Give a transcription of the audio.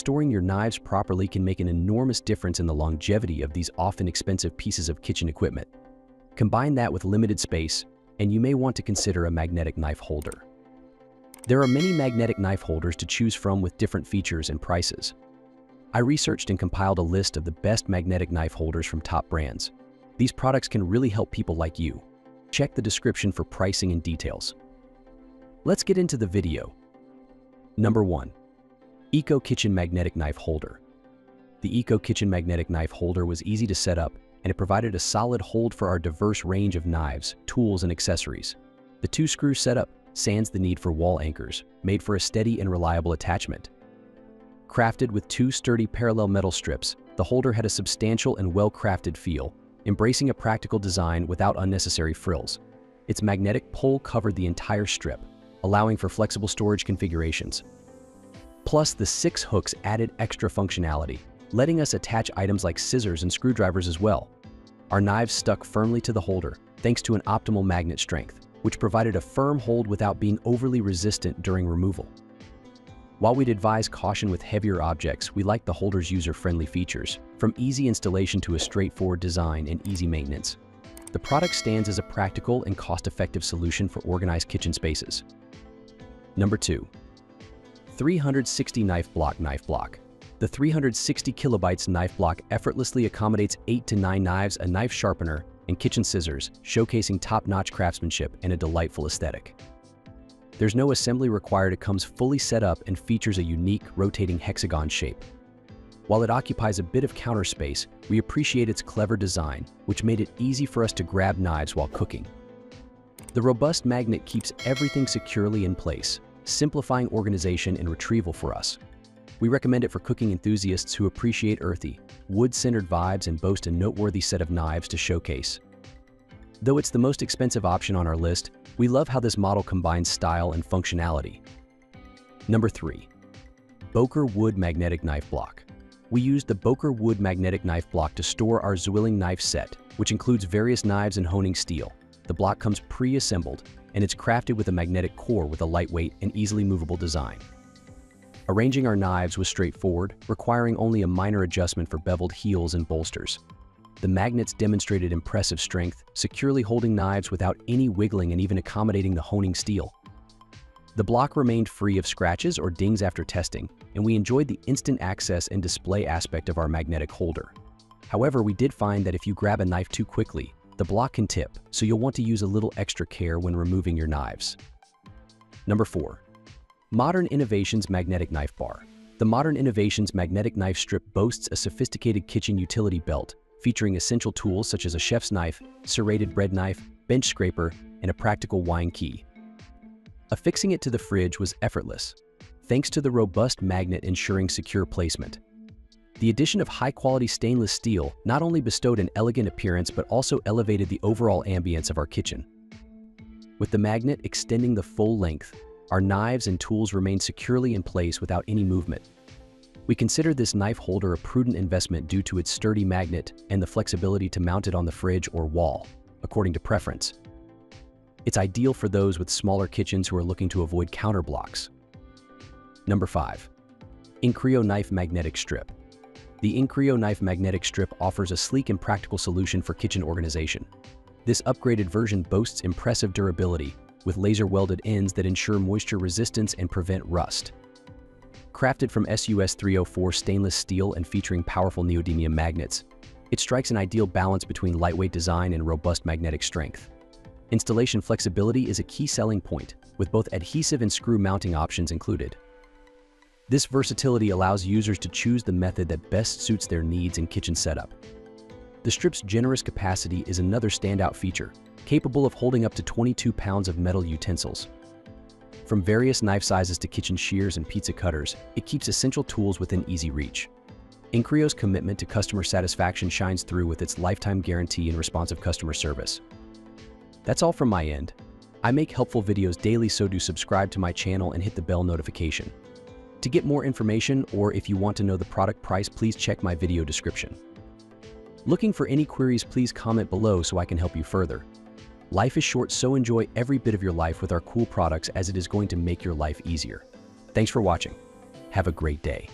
storing your knives properly can make an enormous difference in the longevity of these often expensive pieces of kitchen equipment. Combine that with limited space, and you may want to consider a magnetic knife holder. There are many magnetic knife holders to choose from with different features and prices. I researched and compiled a list of the best magnetic knife holders from top brands. These products can really help people like you. Check the description for pricing and details. Let's get into the video. Number 1. Eco Kitchen Magnetic Knife Holder. The Eco Kitchen Magnetic Knife Holder was easy to set up, and it provided a solid hold for our diverse range of knives, tools, and accessories. The 2-screw setup sans the need for wall anchors, made for a steady and reliable attachment. Crafted with 2 sturdy parallel metal strips, the holder had a substantial and well-crafted feel, embracing a practical design without unnecessary frills. Its magnetic pole covered the entire strip, allowing for flexible storage configurations. Plus, the 6 hooks added extra functionality, letting us attach items like scissors and screwdrivers as well. Our knives stuck firmly to the holder, thanks to an optimal magnet strength, which provided a firm hold without being overly resistant during removal. While we'd advise caution with heavier objects, we like the holder's user-friendly features, from easy installation to a straightforward design and easy maintenance. The product stands as a practical and cost-effective solution for organized kitchen spaces. Number 2. 360 Knife Block. The 360 kilobytes knife block effortlessly accommodates 8 to 9 knives, a knife sharpener, and kitchen scissors, showcasing top-notch craftsmanship and a delightful aesthetic. There's no assembly required. It comes fully set up and features a unique, rotating hexagon shape. While it occupies a bit of counter space, we appreciate its clever design, which made it easy for us to grab knives while cooking. The robust magnet keeps everything securely in place, simplifying organization and retrieval for us. We recommend it for cooking enthusiasts who appreciate earthy, wood-centered vibes and boast a noteworthy set of knives to showcase. Though it's the most expensive option on our list, we love how this model combines style and functionality. Number 3. Boker Wood Magnetic Knife Block. We used the Boker Wood Magnetic Knife Block to store our Zwilling knife set, which includes various knives and honing steel. The block comes pre-assembled, and it's crafted with a magnetic core with a lightweight and easily movable design. Arranging our knives was straightforward, requiring only a minor adjustment for beveled heels and bolsters. The magnets demonstrated impressive strength, securely holding knives without any wiggling and even accommodating the honing steel. The block remained free of scratches or dings after testing, and we enjoyed the instant access and display aspect of our magnetic holder. However, we did find that if you grab a knife too quickly, the block can tip, so you'll want to use a little extra care when removing your knives. Number 4. Modern Innovations Magnetic Knife Bar. The Modern Innovations Magnetic Knife Strip boasts a sophisticated kitchen utility belt, featuring essential tools such as a chef's knife, serrated bread knife, bench scraper, and a practical wine key. Affixing it to the fridge was effortless, thanks to the robust magnet ensuring secure placement. The addition of high-quality stainless steel not only bestowed an elegant appearance but also elevated the overall ambience of our kitchen. With the magnet extending the full length, our knives and tools remain securely in place without any movement. We consider this knife holder a prudent investment due to its sturdy magnet and the flexibility to mount it on the fridge or wall, according to preference. It's ideal for those with smaller kitchens who are looking to avoid counter blocks. Number 5. Incrio Knife Magnetic Strip. The Incrio Knife Magnetic Strip offers a sleek and practical solution for kitchen organization. This upgraded version boasts impressive durability, with laser-welded ends that ensure moisture resistance and prevent rust. Crafted from SUS 304 stainless steel and featuring powerful neodymium magnets, it strikes an ideal balance between lightweight design and robust magnetic strength. Installation flexibility is a key selling point, with both adhesive and screw mounting options included. This versatility allows users to choose the method that best suits their needs and kitchen setup. The strip's generous capacity is another standout feature, capable of holding up to 22 pounds of metal utensils. From various knife sizes to kitchen shears and pizza cutters, it keeps essential tools within easy reach. Incrio's commitment to customer satisfaction shines through with its lifetime guarantee and responsive customer service. That's all from my end. I make helpful videos daily, so do subscribe to my channel and hit the bell notification. To get more information, or if you want to know the product price, please check my video description. Looking for any queries, please comment below so I can help you further. Life is short, so enjoy every bit of your life with our cool products, as it is going to make your life easier. Thanks for watching. Have a great day.